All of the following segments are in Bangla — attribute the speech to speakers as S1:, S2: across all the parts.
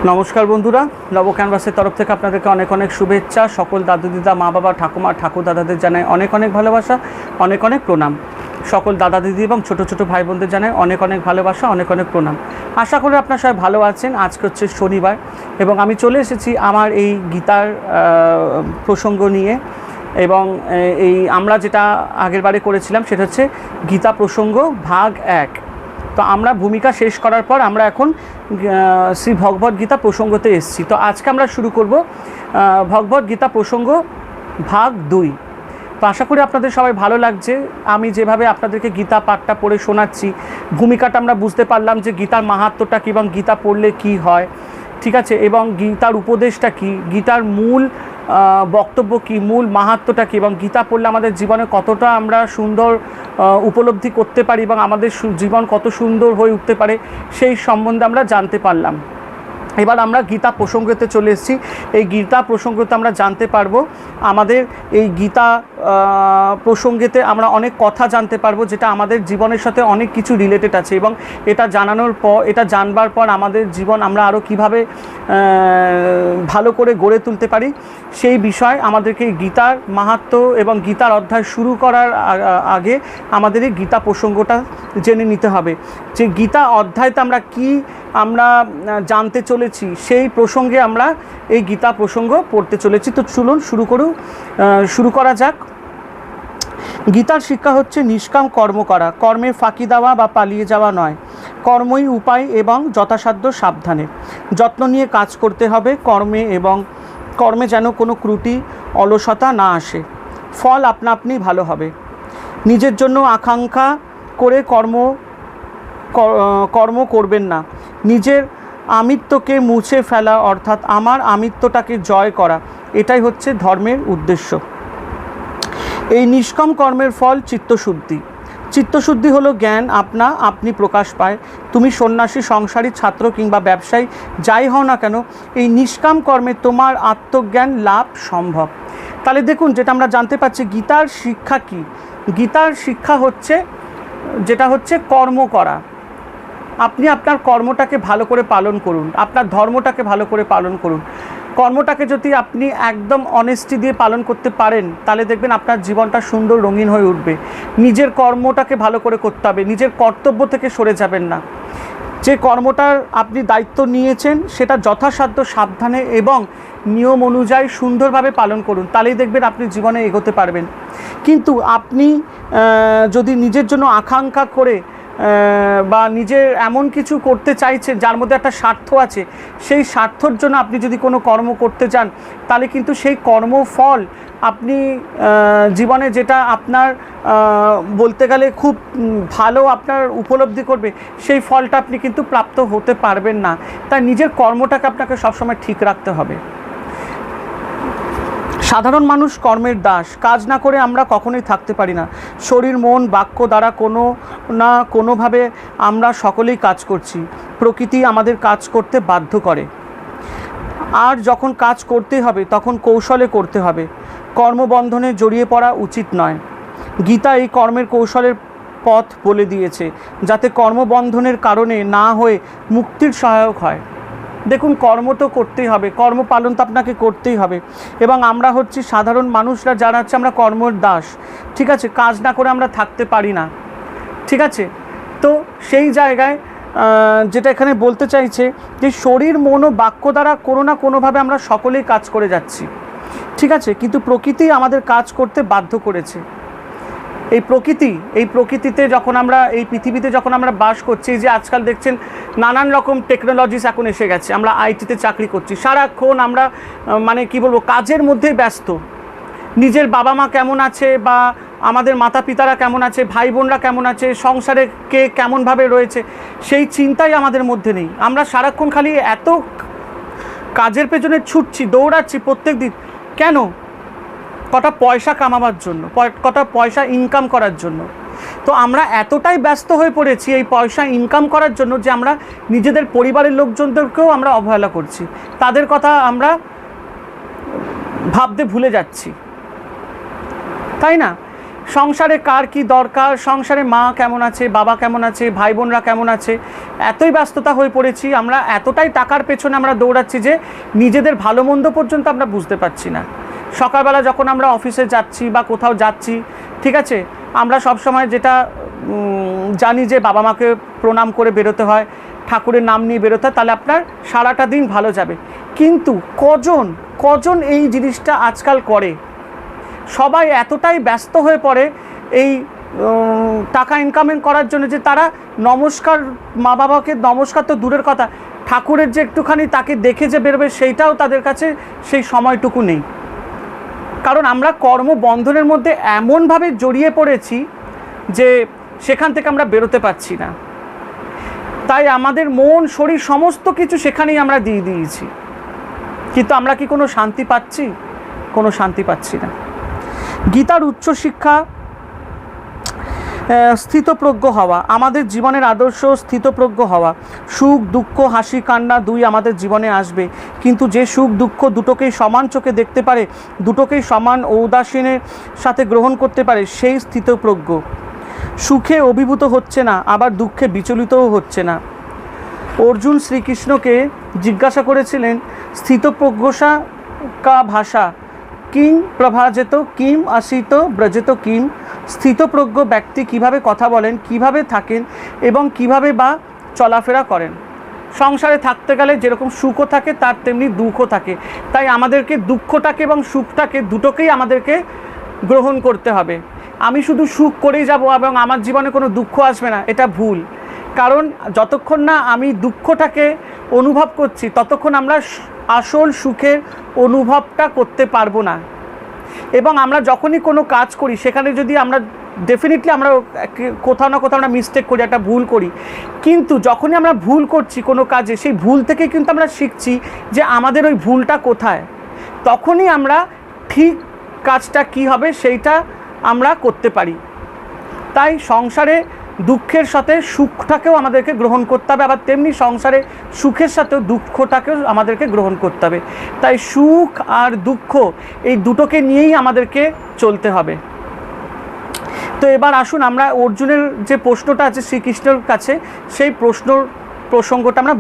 S1: নমস্কার বন্ধুরা, নব ক্যানভাসের তরফ থেকে আপনাদেরকে অনেক অনেক শুভেচ্ছা। সকল দাদু দিদা, মা বাবা, ঠাকুমা, ঠাকুর দাদাদের জানাই অনেক অনেক ভালোবাসা, অনেক অনেক প্রণাম। সকল দাদা দিদি এবং ছোটো ছোটো ভাই বোনদের জানাই অনেক অনেক ভালোবাসা, অনেক অনেক প্রণাম। আশা করি আপনারা সবাই ভালো আছেন। আজকে হচ্ছে শনিবার এবং আমি চলে এসেছি আমার এই গীতার প্রসঙ্গ নিয়ে। এবং এই আমরা যেটা আগের বারে করেছিলাম সেটা হচ্ছে গীতা প্রসঙ্গ ভাগ 1। তো আমরা ভূমিকা শেষ করার পর আমরা এখন শ্রী ভগবদ গীতা প্রসঙ্গতে এসেছি। তো আজকে আমরা শুরু করব ভগবদ গীতা প্রসঙ্গ ভাগ 2। তো আশা করি আপনাদের সবাই ভালো লাগছে। আমি যেভাবে আপনাদেরকে গীতা পাঠটা পড়ে শোনাচ্ছি, ভূমিকাটা আমরা বুঝতে পারলাম যে গীতার মাহাত্ম্যটা কী এবং গীতা পড়লে কি হয়, ঠিক আছে, এবং গীতার উপদেশটা কী, গীতার মূল বক্তব্য কী, মূল মাহাত্ম্যটা কী, এবং গীতা পড়লে আমাদের জীবনে কতটা আমরা সুন্দর উপলব্ধি করতে পারি এবং আমাদের জীবন কত সুন্দর হয়ে উঠতে পারে সেই সম্বন্ধে আমরা জানতে পারলাম। এবার আমরা গীতা প্রসঙ্গতে চলে এসেছি। এই গীতা প্রসঙ্গতে আমরা জানতে পারবো, আমাদের এই গীতা প্রসঙ্গেতে আমরা অনেক কথা জানতে পারবো যেটা আমাদের জীবনের সাথে অনেক কিছু রিলেটেড আছে। এবং এটা জানানোর পর, এটা জানবার পর আমাদের জীবন আমরা আরও কীভাবে ভালো করে গড়ে তুলতে পারি সেই বিষয় আমাদেরকে গীতার মাহাত্ম্য এবং গীতার অধ্যায় শুরু করার আগে আমাদের এই গীতা প্রসঙ্গটা জেনে নিতে হবে যে গীতা অধ্যায়তে আমরা কি আমরা জানতে চলেছি, সেই প্রসঙ্গে আমরা এই গীতা প্রসঙ্গ পড়তে চলেছি। তো চলুন শুরু করা যাক। গীতার শিক্ষা হচ্ছে নিষ্কাম কর্ম করা, কর্মের ফাঁকি দেওয়া বা পালিয়ে যাওয়া নয়। কর্মই উপায় এবং যথাসাধ্য সাবধানে যত্ন নিয়ে কাজ করতে হবে। কর্মে যেন কোনো ত্রুটি অলসতা না আসে, ফল আপনা আপনি ভালো হবে। নিজের জন্য আকাঙ্ক্ষা করে কর্ম করবেন না। নিজের আমিত্বকে মুছে ফেলা, অর্থাৎ আমার আমিত্বটাকে জয় করা, এটাই হচ্ছে ধর্মের উদ্দেশ্য। এই নিষ্কাম কর্মের ফল চিত্তশুদ্ধি। চিত্তশুদ্ধি হলো জ্ঞান আপনি প্রকাশ পায়। তুমি সন্ন্যাসী, সংসারী, ছাত্র কিংবা ব্যবসায়ী যাই হও না কেন, এই নিষ্কাম কর্মে তোমার আত্মজ্ঞান লাভ সম্ভব। তাহলে দেখুন, যেটা আমরা জানতে পারছি গীতার শিক্ষা কি। গীতার শিক্ষা হচ্ছে যেটা হচ্ছে কর্ম করা। আপনি আপনার কর্মটাকে ভালো করে পালন করুন, আপনার ধর্মটাকে ভালো করে পালন করুন। কর্মটাকে যদি আপনি একদম অনেস্টি দিয়ে পালন করতে পারেন তাহলে দেখবেন আপনার জীবনটা সুন্দর রঙিন হয়ে উঠবে। নিজের কর্মটাকে ভালো করে করতে হবে, নিজের কর্তব্য থেকে সরে যাবেন না। যে কর্মটার আপনি দায়িত্ব নিয়েছেন সেটা যথাসাধ্য সাবধানে এবং নিয়ম অনুযায়ী সুন্দরভাবে পালন করুন, তাহলেই দেখবেন আপনি জীবনে এগোতে পারবেন। কিন্তু আপনি যদি নিজের জন্য আকাঙ্ক্ষা করে বা নিজের এমন কিছু করতে চাইছে যার মধ্যে একটা স্বার্থ আছে, সেই স্বার্থর জন্য আপনি যদি কোনো কর্ম করতে চান তাহলে কিন্তু সেই কর্মফল আপনি জীবনে যেটা আপনার বলতে গেলে খুব ভালো আপনার উপলব্ধি করবে, সেই ফলটা আপনি কিন্তু প্রাপ্ত হতে পারবেন না। তাই নিজের কর্মটাকে আপনাকে সবসময় ঠিক রাখতে হবে। সাধারণ মানুষ কর্মের দাস। কাজ না করে আমরা কখনোই থাকতে পারি না। শরীর, মন, বাক্য দ্বারা কোনো না কোনোভাবে আমরা সকলেই কাজ করছি। প্রকৃতি আমাদের কাজ করতে বাধ্য করে, আর যখন কাজ করতে হবে তখন কৌশলে করতে হবে। কর্মবন্ধনে জড়িয়ে পড়া উচিত নয়। গীতা এই কর্মের কৌশলের পথ বলে দিয়েছে, যাতে কর্মবন্ধনের কারণে না হয়ে মুক্তির সহায়ক হয়। দেখুন, কর্ম তো করতেই হবে, কর্মপালন তো আপনাকে করতেই হবে। এবং আমরা হচ্ছি সাধারণ মানুষরা যারা হচ্ছে আমরা কর্মের দাস, ঠিক আছে, কাজ না করে আমরা থাকতে পারি না, ঠিক আছে। তো সেই জায়গায় যেটা এখানে বলতে চাইছে যে শরীর, মন ও বাক্য দ্বারা কোনো না কোনোভাবে আমরা সকলেই কাজ করে যাচ্ছি, ঠিক আছে, কিন্তু প্রকৃতি আমাদের কাজ করতে বাধ্য করেছে। এই প্রকৃতিতে যখন আমরা এই পৃথিবীতে যখন আমরা বাস করছি, যে আজকাল দেখছেন নানান রকম টেকনোলজিস এখন এসে গেছে। আমরা আইটিতে চাকরি করছি, সারাক্ষণ আমরা মানে কি বলবো, কাজের মধ্যেই ব্যস্ত। নিজের বাবা মা কেমন আছে বা আমাদের মাতা পিতারা কেমন আছে, ভাই বোনরা কেমন আছে, সংসারে কে কেমনভাবে রয়েছে, সেই চিন্তাই আমাদের মধ্যে নেই। আমরা সারাক্ষণ খালি এত কাজের পেছনে ছুটছি, দৌড়াচ্ছি প্রত্যেক দিন। কেন? কটা পয়সা কামাবার জন্য, কটা পয়সা ইনকাম করার জন্য। তো আমরা এতটাই ব্যস্ত হয়ে পড়েছি এই পয়সা ইনকাম করার জন্য যে আমরা নিজেদের পরিবারের লোকজনদেরকেও আমরা অবহেলা করছি, তাদের কথা আমরা ভাবতে ভুলে যাচ্ছি, তাই না? সংসারে কার কি দরকার, সংসারে মা কেমন আছে, বাবা কেমন আছে, ভাই বোনরা কেমন আছে, এতই ব্যস্ততা হয়ে পড়েছি আমরা, এতটাই টাকার পেছনে আমরা দৌড়াচ্ছি যে নিজেদের ভালো মন্দ পর্যন্ত আমরা বুঝতে পারছি না। সকালবেলা যখন আমরা অফিসে যাচ্ছি বা কোথাও যাচ্ছি, ঠিক আছে, আমরা সবসময় যেটা জানি যে বাবা মাকে প্রণাম করে বেরোতে হয়, ঠাকুরের নাম নিয়ে বেরোতে হয়, তাহলে আপনার সারাটা দিন ভালো যাবে। কিন্তু কজন এই জিনিসটা আজকাল করে? সবাই এতটাই ব্যস্ত হয়ে পড়ে এই টাকা ইনকামিং করার জন্য যে তারা নমস্কার, মা বাবাকে নমস্কার তো দূরের কথা, ঠাকুরের যে একটুখানি তাকে দেখে যে বেরোবে সেইটাও তাদের কাছে সেই সময়টুকু নেই। কারণ আমরা কর্মবন্ধনের মধ্যে এমনভাবে জড়িয়ে পড়েছি যে সেখান থেকে আমরা বেরোতে পারছি না। তাই আমাদের মন, শরীর সমস্ত কিছু সেখানেই আমরা দিয়ে দিয়েছি, কিন্তু আমরা কি কোনো শান্তি পাচ্ছি? কোনো শান্তি পাচ্ছি না। গীতার উচ্চশিক্ষা স্থিতপ্রজ্ঞ হওয়া, আমাদের জীবনের আদর্শ স্থিতপ্রজ্ঞ হওয়া। সুখ দুঃখ হাসি কান্না দুই আমাদের জীবনে আসবে, কিন্তু যে সুখ দুঃখ দুটোকেই সমান চোখে দেখতে পারে, দুটোকেই সমান ঔদাসীনের সাথে গ্রহণ করতে পারে, সেই স্থিতপ্রজ্ঞ। সুখে অভিভূত হচ্ছে না, আবার দুঃখে বিচলিতও হচ্ছে না। অর্জুন শ্রীকৃষ্ণকে জিজ্ঞাসা করেছিলেন, স্থিতপ্রজ্ঞসা কা ভাষা কিং প্রভাজেত কিম আসিত ব্রজেত কিম। স্থিতপ্রজ্ঞ ব্যক্তি কিভাবে কথা বলেন, কিভাবে থাকেন এবং কিভাবে বা চলাফেরা করেন। সংসারে থাকতে গেলে যেরকম সুখও থাকে তার তেমনি দুঃখও থাকে, তাই আমাদেরকে দুঃখটাকে এবং সুখটাকে দুটোকেই আমাদেরকে গ্রহণ করতে হবে। আমি শুধু সুখ করেই যাব এবং আমার জীবনে কোনো দুঃখ আসবে না, এটা ভুল। কারণ যতক্ষণ না আমি দুঃখটাকে অনুভব করছি ততক্ষণ আমরা আসল সুখের অনুভবটা করতে পারবো না। এবং আমরা যখনই কোনো কাজ করি সেখানে যদি আমরা ডেফিনেটলি আমরা কোথাও না কোথাও আমরা মিস্টেক করি, একটা ভুল করি, কিন্তু যখনই আমরা ভুল করছি কোনো কাজে, সেই ভুল থেকে কিন্তু আমরা শিখছি যে আমাদের ওই ভুলটা কোথায়, তখনই আমরা ঠিক কাজটা কি হবে সেইটা আমরা করতে পারি। তাই সংসারে দুঃখের সাথে সুখটাকেও আমাদেরকে গ্রহণ করতে হবে, আবার তেমনি সংসারে সুখের সাথেও দুঃখটাকেও আমাদেরকে গ্রহণ করতে হবে। তাই সুখ আর দুঃখ এই দুটোকে নিয়েই আমাদেরকে চলতে হবে। তো এবার আসুন আমরা অর্জুনের যে প্রশ্নটা আছে শ্রীকৃষ্ণের কাছে, সেই প্রসঙ্গটা আমরা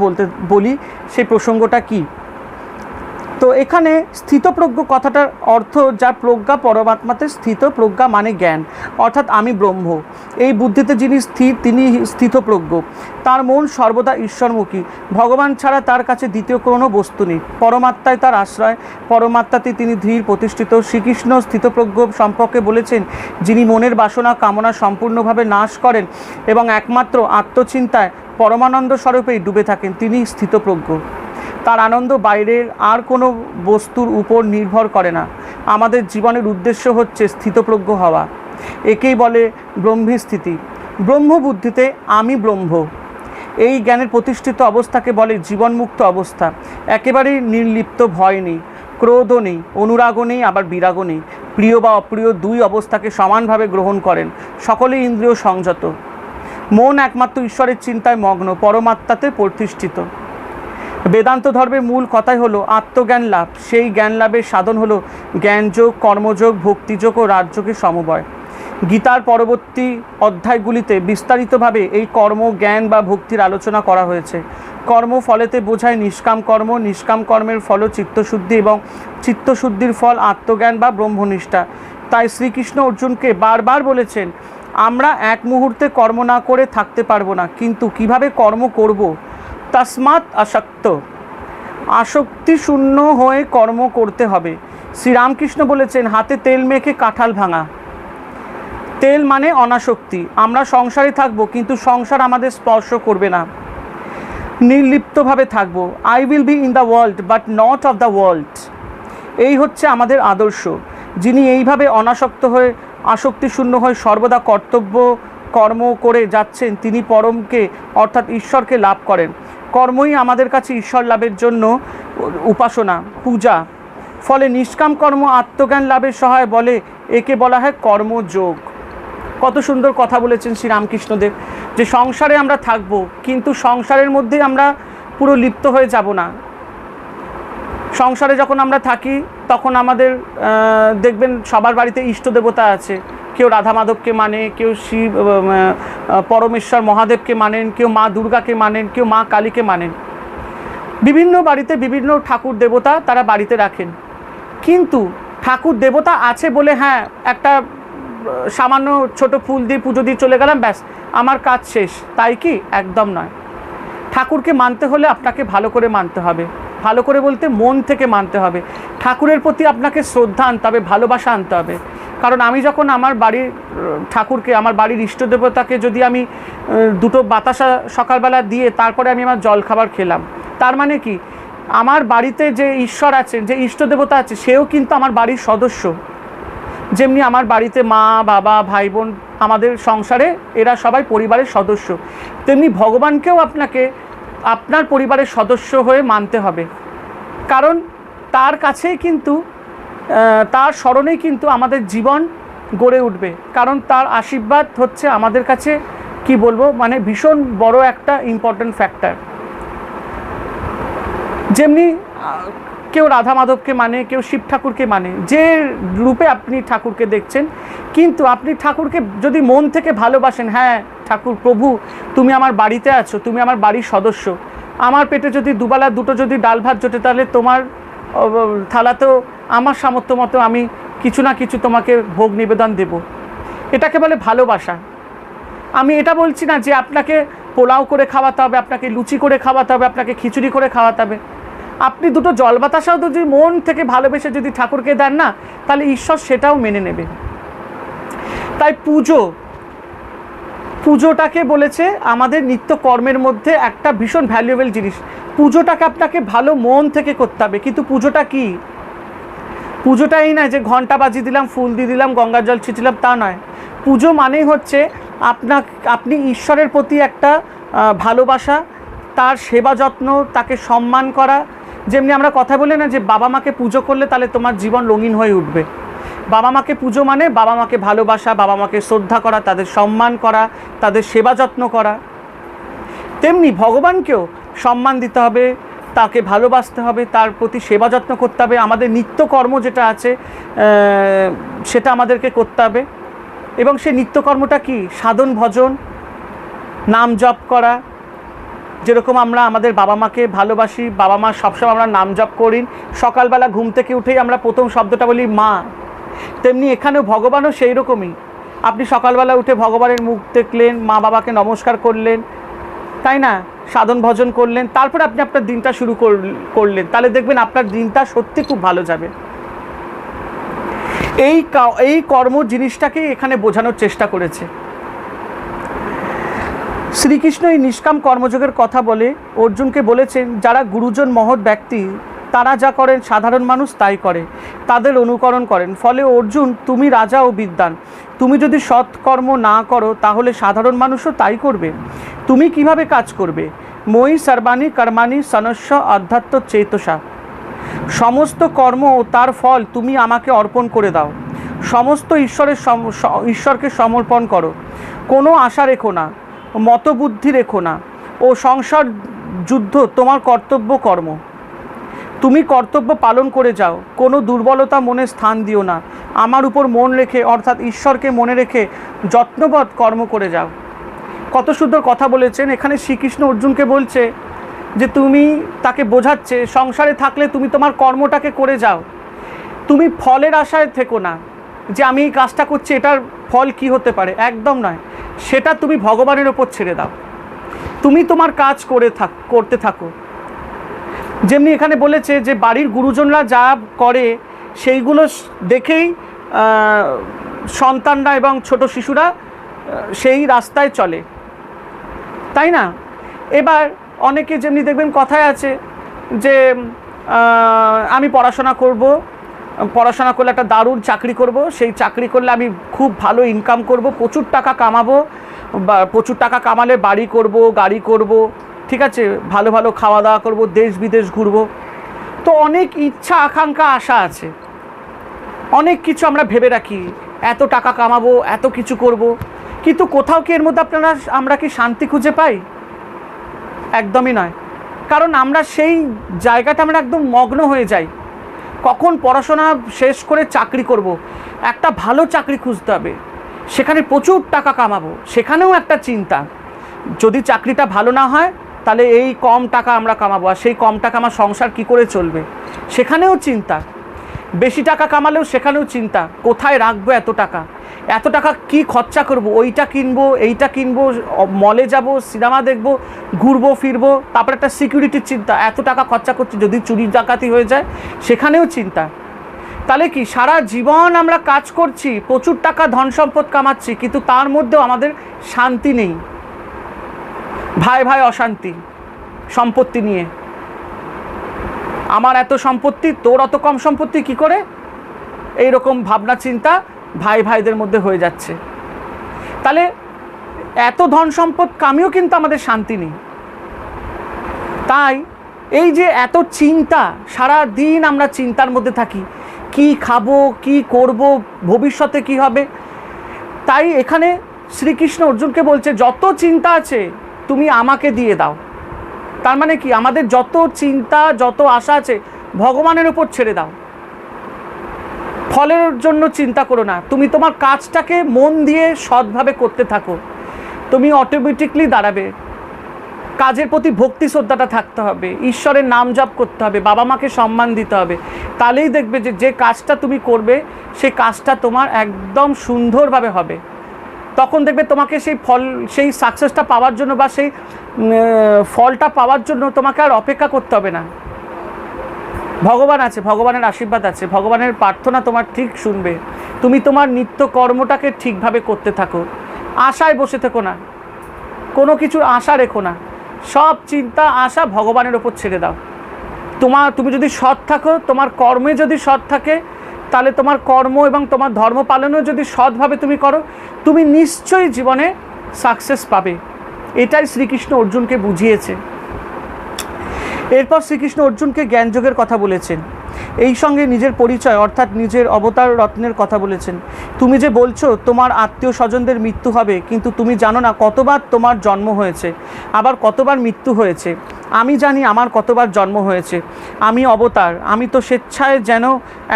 S1: বলি সেই প্রসঙ্গটা কি। তো এখানে স্থিতপ্রজ্ঞ কথাটার অর্থ, যার প্রজ্ঞা পরমাত্মাতে স্থিত, প্রজ্ঞা মানে জ্ঞান, অর্থাৎ আমি ব্রহ্ম, এই বুদ্ধিতে যিনি স্থির তিনি স্থিতপ্রজ্ঞ। তার মন সর্বদা ঈশ্বরমুখী, ভগবান ছাড়া তার কাছে দ্বিতীয় কোনো বস্তু নেই, পরমাত্মায় তার আশ্রয়, পরমাত্মাতে তিনি ধীর প্রতিষ্ঠিত। শ্রীকৃষ্ণ স্থিতপ্রজ্ঞ সম্পর্কে বলেছেন, যিনি মনের বাসনা কামনা সম্পূর্ণভাবে নাশ করেন এবং একমাত্র আত্মচিন্তায় পরমানন্দ স্বরূপেই ডুবে থাকেন, তিনি স্থিতপ্রজ্ঞ। তার আনন্দ বাইরের আর কোনো বস্তুর উপর নির্ভর করে না। আমাদের জীবনের উদ্দেশ্য হচ্ছে স্থিতপ্রজ্ঞ হওয়া, একেই বলে ব্রহ্মস্থিতি। ব্রহ্মবুদ্ধিতে আমি ব্রহ্ম, এই জ্ঞানের প্রতিষ্ঠিত অবস্থাকে বলে জীবনমুক্ত অবস্থা। একেবারেই নির্লিপ্ত, ভয় নেই, ক্রোধও নেই, অনুরাগও নেই, আবার বিরাগও নেই। প্রিয় বা অপ্রিয় দুই অবস্থাকে সমানভাবে গ্রহণ করেন, সকলেই ইন্দ্রিয় সংযত। মন একমাত্র ঈশ্বরের চিন্তায় মগ্ন, পরমাত্মাতে প্রতিষ্ঠিত। বেদান্ত ধর্মের মূল কথাই হলো আত্মজ্ঞান লাভ। সেই জ্ঞান লাভের সাধন হলো জ্ঞানযোগ, কর্মযোগ, ভক্তিযোগ ও রাজযোগের সমবায়। গীতার পরবর্তী অধ্যায়গুলিতে বিস্তারিতভাবে এই কর্ম, জ্ঞান বা ভক্তির আলোচনা করা হয়েছে। কর্ম ফলেতে বোঝায় নিষ্কাম কর্ম, নিষ্কাম কর্মের ফল চিত্তশুদ্ধি এবং চিত্তশুদ্ধির ফল আত্মজ্ঞান বা ব্রহ্মনিষ্ঠা। তাই শ্রীকৃষ্ণ অর্জুনকে বারবার বলেছেন, আমরা এক মুহূর্তে কর্ম না করে থাকতে পারবো না, কিন্তু কিভাবে কর্ম করব, তসমাৎ আসক্ত, আসক্তি শূন্য হয়ে কর্ম করতে হবে। শ্রীরামকৃষ্ণ বলেছেন, হাতে তেল মেখে কাঁঠাল ভাঙা। তেল মানে অনাসক্তি। আমরা সংসারে থাকবো কিন্তু সংসার আমাদের স্পর্শ করবে না, নির্লিপ্তভাবে থাকবো। I will be in the world but not of the world, এই হচ্ছে আমাদের আদর্শ। যিনি এইভাবে অনাসক্ত হয়ে, আসক্তি শূন্য হয়ে সর্বদা কর্তব্য কর্ম করে যাচ্ছেন, তিনি পরমকে অর্থাৎ ঈশ্বরকে লাভ করেন। কর্মই আমাদের কাছে ঈশ্বর লাভের জন্য উপাসনা, পূজা। ফলে নিষ্কাম কর্ম আত্মজ্ঞান লাভের সহায় বলে, একে বলা হয় কর্মযোগ। কত সুন্দর কথা বলেছেন শ্রী রামকৃষ্ণদেব, যে সংসারে আমরা থাকব কিন্তু সংসারের মধ্যে আমরা পুরো লিপ্ত হয়ে যাব না। সংসারে যখন আমরা থাকি তখন আমাদের দেখবেন সবার বাড়িতে ইষ্ট দেবতা আছে, কেউ রাধা মাধবকে মানে, কেউ শিব পরমেশ্বর মহাদেবকে মানেন, কেউ মা দুর্গাকে মানেন, কেউ মা কালীকে মানেন। বিভিন্ন বাড়িতে বিভিন্ন ঠাকুর দেবতা তারা বাড়িতে রাখেন, কিন্তু ঠাকুর দেবতা আছে বলে হ্যাঁ একটা সামান্য ছোট ফুল দিয়ে পুজো দিয়ে চলে গেলাম, ব্যাস আমার কাজ শেষ, তাই কি? একদম নয়। ঠাকুরকে মানতে হলে আপনাকে ভালো করে মানতে হবে, ভালো করে বলতে মন থেকে মানতে হবে। ঠাকুরের প্রতি আপনাকে শ্রদ্ধা আনতে হবে, ভালোবাসা আনতে হবে। কারণ আমি যখন আমার বাড়ির ঠাকুরকে, আমার বাড়ির ইষ্ট দেবতাকে যদি আমি দুটো বাতাসা সকালবেলা দিয়ে তারপরে আমি আমার জল খাবার খেলাম, তার মানে কি আমার বাড়িতে যে ঈশ্বর আছেন, যে ইষ্ট দেবতা আছে, সেও কিন্তু আমার বাড়ির সদস্য। যেমনি আমার বাড়িতে মা বাবা ভাই বোন, আমাদের সংসারে এরা সবাই পরিবারের সদস্য, তেমনি ভগবানকেও আপনাকে আপনার পরিবারের সদস্য হয়ে মানতে হবে। কারণ তার কাছেই কিন্তু, তার স্মরণেই কিন্তু আমাদের জীবন গড়ে উঠবে। কারণ তার আশীর্বাদ হচ্ছে আমাদের কাছে কি বলবো, মানে ভীষণ বড় একটা ইম্পর্ট্যান্ট ফ্যাক্টর। যেমনি কেউ রাধা মাধবকে মানে, কেউ শিব ঠাকুরকে মানে, যে রূপে আপনি ঠাকুরকে দেখছেন, কিন্তু আপনি ঠাকুরকে যদি মন থেকে ভালোবাসেন, হ্যাঁ ঠাকুর প্রভু তুমি আমার বাড়িতে আছো, তুমি আমার বাড়ির সদস্য, আমার পেটে যদি দুবেলা দুটো যদি ডাল ভাত জোটে, তাহলে তোমার থালাতেও আমার সামর্থ্য মতো আমি কিছু না কিছু তোমাকে ভোগ নিবেদন দেব। এটাকে বলে ভালোবাসা। আমি এটা বলছি না যে আপনাকে পোলাও করে খাওয়াতে হবে, আপনাকে লুচি করে খাওয়াতে হবে, আপনাকে খিচুড়ি করে খাওয়াতে হবে। আপনি দুটো জল বাতাসাও তো যদি মন থেকে ভালোবেসে যদি ঠাকুরকে দেন না, তাহলে ঈশ্বর সেটাও মেনে নেবে। তাই পুজোটাকে বলেছে আমাদের নিত্য কর্মের মধ্যে একটা ভীষণ ভ্যালুয়েবল জিনিস। পুজোটাকে আপনাকে ভালো মন থেকে করতে হবে। কিন্তু পুজোটা কি? পুজোটা এই নয় যে ঘন্টা বাজিয়ে দিলাম, ফুল দিয়ে দিলাম, গঙ্গার জল ছিটিলাম, তা নয়। পুজো মানেই হচ্ছে আপনি ঈশ্বরের প্রতি একটা ভালোবাসা, তার সেবা যত্ন, তাকে সম্মান করা। যেমনি আমরা কথা বলি না যে বাবা মাকে পুজো করলে তাহলে তোমার জীবন রঙিন হয়ে উঠবে। বাবা মাকে পুজো মানে বাবা মাকে ভালোবাসা, বাবা মাকে শ্রদ্ধা করা, তাদের সম্মান করা, তাদের সেবা যত্ন করা। তেমনি ভগবানকেও সম্মান দিতে হবে, তাকে ভালোবাসতে হবে, তার প্রতি সেবা যত্ন করতে হবে। আমাদের নিত্যকর্ম যেটা আছে সেটা আমাদেরকে করতে হবে। এবং সেই নিত্যকর্মটা কি? সাধন ভজন, নাম জপ করা। যেরকম আমরা আমাদের বাবা মাকে ভালোবাসি, বাবা মা সবসময় আমরা নাম জপ করি, সকালবেলা ঘুম থেকে উঠেই আমরা প্রথম শব্দটা বলি মা, তেমনি এখানেও ভগবানও সেই রকমই। আপনি সকালবেলা উঠে ভগবানের মুখ দেখলেন, মা বাবাকে নমস্কার করলেন, তাই না, সাধন ভজন করলেন, তারপরে আপনি আপনার দিনটা শুরু করলেন, তাহলে দেখবেন আপনার দিনটা সত্যি খুব ভালো যাবে। এই কর্ম জিনিসটাকে এখানে বোঝানোর চেষ্টা করেছে শ্রীকৃষ্ণ। এই নিষ্কাম কর্মযোগের কথা বলে অর্জুনকে বলেছেন, যারা গুরুজন মহৎ ব্যক্তি তারা যা করেন সাধারণ মানুষ তাই করে, তাদের অনুকরণ করেন। ফলে অর্জুন, তুমি রাজা ও বিদ্বান, তুমি যদি সৎকর্ম না করো তাহলে সাধারণ মানুষও তাই করবে। তুমি কিভাবে কাজ করবে? মই সর্বাণি কর্মাণি সনস্য অধ্যাত্ম চেতসা। সমস্ত কর্ম ও তার ফল তুমি আমাকে অর্পণ করে দাও। সমস্ত ঈশ্বরকে সমর্পণ করো। কোনো আশা রেখো না, মতবুদ্ধি রেখো না, ও সংসার যুদ্ধ তোমার কর্তব্য কর্ম। তুমি কর্তব্য পালন করে যাও, কোনো দুর্বলতা মনে স্থান দিও না। আমার উপর মন রেখে, অর্থাৎ ঈশ্বরকে মনে রেখে যত্নবৎ কর্ম করে যাও। কত সুন্দর কথা বলেছেন এখানে শ্রীকৃষ্ণ অর্জুনকে বলছে যে তুমি, তাকে বোঝাচ্ছে সংসারে থাকলে তুমি তোমার কর্মটাকে করে যাও, তুমি ফলের আশায় থেকো না যে আমি এই কাজটা করছি এটার ফল কি হতে পারে, একদম নয়। সেটা তুমি ভগবানের ওপর ছেড়ে দাও, তুমি তোমার কাজ করতে থাকো। যেমনি এখানে বলেছে যে বাড়ির গুরুজনরা যা করে সেইগুলো দেখেই সন্তানরা এবং ছোট শিশুরা সেই রাস্তায় চলে, তাই না? এবার অনেকে যেমনি দেখবেন কথায় আছে যে আমি পড়াশোনা করলে একটা দারুণ চাকরি করব, সেই চাকরি করলে আমি খুব ভালো ইনকাম করব, প্রচুর টাকা কামাবো, বা প্রচুর টাকা কামালে বাড়ি করব, গাড়ি করব, ঠিক আছে, ভালো ভালো খাওয়া দাওয়া করব, দেশ বিদেশ ঘুরব। তো অনেক ইচ্ছা আকাঙ্ক্ষা আশা আছে, অনেক কিছু আমরা ভেবে রাখি, এত টাকা কামাবো, এত কিছু করব, কিন্তু কোথাও কি এর মধ্যে আমরা কি শান্তি খুঁজে পাই? একদমই নয়। কারণ আমরা সেই জায়গাটা আমরা একদম মগ্ন হয়ে যাই। কখন পড়াশোনা শেষ করে চাকরি করব, একটা ভালো চাকরি খুঁজতে হবে, সেখানে প্রচুর টাকা কামাবো, সেখানেও একটা চিন্তা। যদি চাকরিটা ভালো না হয় তাহলে এই কম টাকা আমরা কামাবো, আর সেই কম টাকা আমার সংসার কি করে চলবে, সেখানেও চিন্তা। বেশি টাকা কামালেও সেখানেও চিন্তা, কোথায় রাখবো এত টাকা, এত টাকা কি খরচা করব, ওইটা কিনবো এইটা কিনবো, মলে যাব, সিনেমা দেখবো, ঘুরবো ফিরবো, তারপর একটা সিকিউরিটির চিন্তা, এত টাকা খরচা করছি যদি চুরি ডাকাতি হয়ে যায়, সেখানেও চিন্তা। তাহলে কি সারা জীবন আমরা কাজ করছি, প্রচুর টাকা ধন সম্পদ কামাচ্ছি, কিন্তু তার মধ্যেও আমাদের শান্তি নেই, ভাই ভাই অশান্তি সম্পত্তি নিয়ে। আমার এত সম্পত্তি, তোর অত কম সম্পত্তি কি করে, এই রকম ভাবনা চিন্তা ভাই ভাইদের মধ্যে হয়ে যাচ্ছে। তাহলে এত ধন সম্পদ কামিয়েও কিন্তু আমাদের শান্তি নেই। তাই এই যে এত চিন্তা, সারা দিন আমরা চিন্তার মধ্যে থাকি, কি খাবো, কি করব, ভবিষ্যতে কি হবে। তাই এখানে শ্রীকৃষ্ণ অর্জুনকে বলছে যত চিন্তা আছে তুমি আমাকে দিয়ে দাও। তার মানে কি, আমাদের যত চিন্তা যত আশা আছে ভগবানের উপর ছেড়ে দাও, ফলের জন্য চিন্তা করো না, তুমি তোমার কাজটাকে মন দিয়ে সৎভাবে করতে থাকো, তুমি অটোমেটিকলি দাঁড়াবে। কাজের প্রতি ভক্তি শ্রদ্ধাটা থাকতে হবে, ঈশ্বরের নাম জপ করতে হবে, বাবা মাকে সম্মান দিতে হবে, তাহলেই দেখবে যে যে কাজটা তুমি করবে সেই কাজটা তোমার একদম সুন্দরভাবে হবে। তখন দেখবে তোমাকে সেই ফল, সেই সাকসেসটা পাওয়ার জন্য বা সেই ফলটা পাওয়ার জন্য তোমাকে আর অপেক্ষা করতে হবে না। ভগবান আছে, ভগবানের আশীর্বাদ আছে, ভগবানের প্রার্থনা তোমার ঠিক শুনবে। তুমি তোমার নিত্য কর্মটাকে ঠিকভাবে করতে থাকো, আশায় বসে থেকো না, কোনো কিছুর আশা রেখো না, সব চিন্তা আশা ভগবানের ওপর ছেড়ে দাও। তুমি যদি সৎ থাকো, তোমার কর্মে যদি সৎ থাকে, তাহলে তোমার কর্ম এবং তোমার ধর্ম পালনও যদি সৎভাবে তুমি করো, তুমি নিশ্চয়ই জীবনে সাকসেস পাবে। এটাই শ্রীকৃষ্ণ অর্জুনকে বুঝিয়েছে। এরপর শ্রীকৃষ্ণ অর্জুনকে জ্ঞানযোগের কথা বলেছেন, এই সঙ্গে নিজের পরিচয় অর্থাৎ নিজের অবতার রত্নের কথা বলেছেন। তুমি যে বলছো তোমার আত্মীয় স্বজনদের মৃত্যু হবে, কিন্তু তুমি জানো না কতবার তোমার জন্ম হয়েছে, আবার কতবার মৃত্যু হয়েছে। আমি জানি আমার কতবার জন্ম হয়েছে। আমি অবতার, আমি তো স্বেচ্ছায় যেন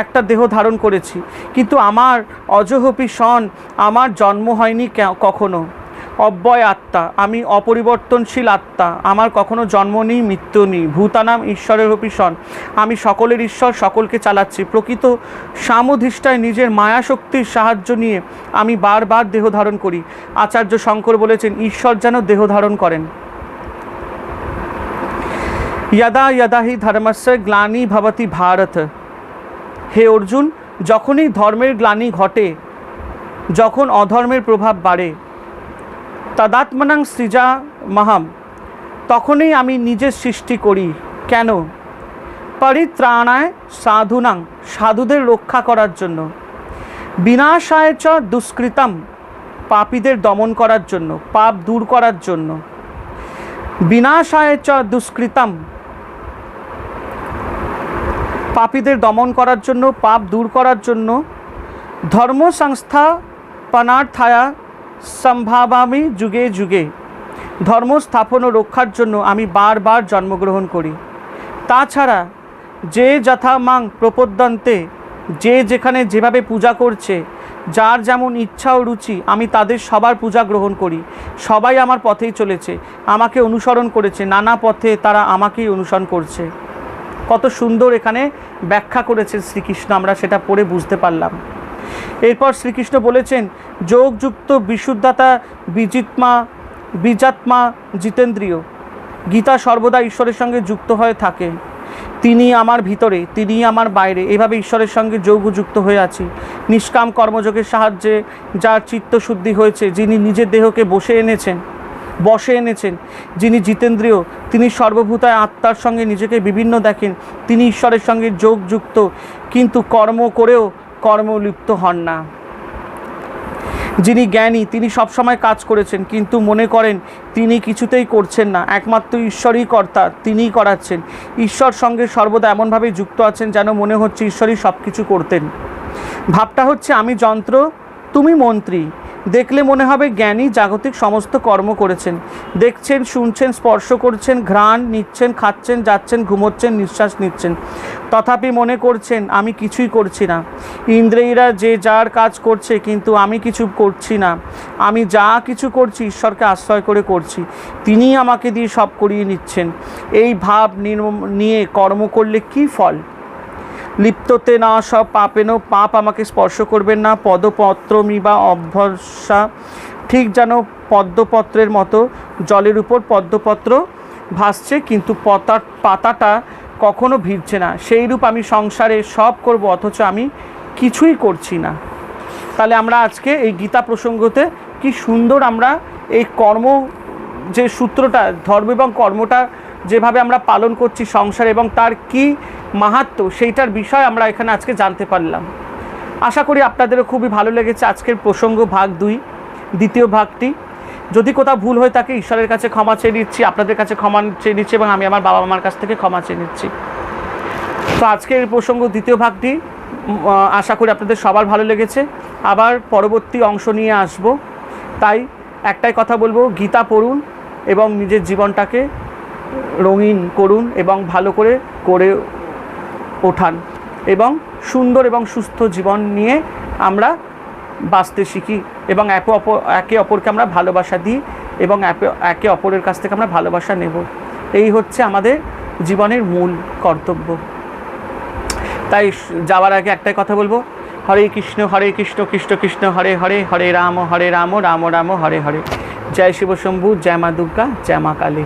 S1: একটা দেহ ধারণ করেছি, কিন্তু আমার অজহপি সন, আমার জন্ম হয়নি কখনো। অব্যয় আত্মা, আমি অপরিবর্তনশীল আত্মা, আমার কখনো জন্ম নেই মৃত্যু নেই। ভূতানাম ঈশ্বরের অপিসন, আমি সকলের ঈশ্বর, সকলকে চালাচ্ছি। প্রকৃত সামধিষ্ঠায় নিজের মায়া শক্তির সাহায্য নিয়ে আমি বারবার দেহ ধারণ করি। আচার্য শঙ্কর বলেছেন ঈশ্বর যেন দেহ ধারণ করেন। यदा यदा हि धर्मस्य ग्लानि भवति भारत, হে অর্জুন, যখনই ধর্মের গ্লানি ঘটে, যখন অধর্মের প্রভাব বাড়ে, তদাত্মনাং সৃজামহম, তখনই আমি নিজের সৃষ্টি করি। কেন? পরিত্রাণায় সাধুনাং, সাধুদের রক্ষা করার জন্য। বিনাশায় চ দুষ্কৃতম, পাপীদের দমন করার জন্য, পাপ দূর করার জন্য। বিনাশায় চ দুষ্কৃতম, পাপীদের দমন করার জন্য, পাপ দূর করার জন্য। ধর্ম সংস্থাপনার্থায়া সম্ভাবামি যুগে যুগে, ধর্ম স্থাপন ও রক্ষার জন্য আমি বারবার জন্মগ্রহণ করি। তাছাড়া যে যথা মাং প্রপদ্যন্তে, যে যেখানে যেভাবে পূজা করছে, যার যেমন ইচ্ছা ও রুচি, আমি তাদের সবার পূজা গ্রহণ করি। সবাই আমার পথেই চলেছে, আমাকে অনুসরণ করেছে, নানা পথে তারা আমাকেই অনুসরণ করছে। কত সুন্দর এখানে ব্যাখ্যা করেছেন শ্রীকৃষ্ণ, আমরা সেটা পড়ে বুঝতে পারলাম। এরপর শ্রীকৃষ্ণ বলেছেন যোগযুক্ত বিশুদ্ধতা বীজাত্মা জিতেন্দ্রিয়। গীতা সর্বদা ঈশ্বরের সঙ্গে যুক্ত হয়ে থাকে। তিনি আমার ভিতরে, তিনি আমার বাইরে, এভাবে ঈশ্বরের সঙ্গে যোগযুক্ত হয়ে আছি। নিষ্কাম কর্মযোগের সাহায্যে যার চিত্তশুদ্ধি হয়েছে, যিনি নিজের দেহকে বসে এনেছেন, যিনি জিতেন্দ্রিয়, তিনি সর্বভূতায় আত্মার সঙ্গে নিজেকে বিভিন্ন দেখেন, তিনি ঈশ্বরের সঙ্গে যোগযুক্ত, কিন্তু কর্ম করেও কর্মলিপ্ত হন না। যিনি জ্ঞানী, তিনি সবসময় কাজ করেছেন, কিন্তু মনে করেন তিনি কিছুতেই করছেন না, একমাত্র ঈশ্বরই কর্তা, তিনিই করাচ্ছেন। ঈশ্বর সঙ্গে সর্বদা এমনভাবে যুক্ত আছেন যেন মনে হচ্ছে ঈশ্বরই সব কিছু করতেন। ভাবটা হচ্ছে আমি যন্ত্র, তুমি মন্ত্রী, দেখলে মনে হবে জ্ঞানী জাগতিক সমস্ত কর্ম করেছেন, দেখছেন, শুনছেন, স্পর্শ করছেন, ঘ্রাণ নিচ্ছেন, খাচ্ছেন, যাচ্ছেন, ঘুমোচ্ছেন, নিঃশ্বাস নিচ্ছেন, তথাপি মনে করছেন আমি কিছুই করছি না। ইন্দ্রিয়রা যে যার কাজ করছে, কিন্তু আমি কিছু করছি না। আমি যা কিছু করছি ঈশ্বরকে আশ্রয় করে করছি, তিনিই আমাকে দিয়ে সব করিয়ে নিচ্ছেন। এই ভাব নিয়ে কর্ম করলে কি ফল? লিপ্ততে না সব পাপেন, পাপ আমাকে স্পর্শ করবেন না। পদপত্রমি বা অভ্যসা, ঠিক যেন পদ্মপত্রের মতো জলের উপর পদ্মপত্র ভাসছে, কিন্তু পাতাটা কখনো ভিজছে না, সেইরূপ আমি সংসারে সব করব, অথচ আমি কিছুই করছি না। তাহলে আমরা আজকে এই গীতা প্রসঙ্গতে কি সুন্দর আমরা এই কর্ম যে সূত্রটা, ধর্ম এবং কর্মটা যেভাবে আমরা পালন করছি সংসার, এবং তার কি মাহাত্ম্য, সেইটার বিষয় আমরা এখানে আজকে জানতে পারলাম। আশা করি আপনাদেরও খুবই ভালো লেগেছে আজকের প্রসঙ্গ ভাগ 2, দ্বিতীয় ভাগটি। যদি কোথাও ভুল হয়ে থাকে ঈশ্বরের কাছে ক্ষমা চেয়ে নিচ্ছি, আপনাদের কাছে ক্ষমা চেয়ে নিচ্ছি, এবং আমি আমার বাবা মার কাছ থেকে ক্ষমা চেয়ে নিচ্ছি। তো আজকের এই প্রসঙ্গ দ্বিতীয় ভাগটি আশা করি আপনাদের সবার ভালো লেগেছে। আবার পরবর্তী অংশ নিয়ে আসব। তাই একটাই কথা বলবো, গীতা পড়ুন এবং নিজের জীবনটাকে রঙিন করুন এবং ভালো করে ওঠান, এবং সুন্দর এবং সুস্থ জীবন নিয়ে আমরা বাঁচতে শিখি, এবং একে অপরকে আমরা ভালোবাসা দিই, এবং একে অপরের কাছ থেকে আমরা ভালোবাসা নেব। এই হচ্ছে আমাদের জীবনের মূল কর্তব্য। তাই যাওয়ার আগে একটাই কথা বলবো, হরে কৃষ্ণ কৃষ্ণ কৃষ্ণ হরে হরে, হরে রাম রাম রাম হরে হরে। জয় শিব শম্ভু, জয় মা দুর্গা, জয় মা কালী।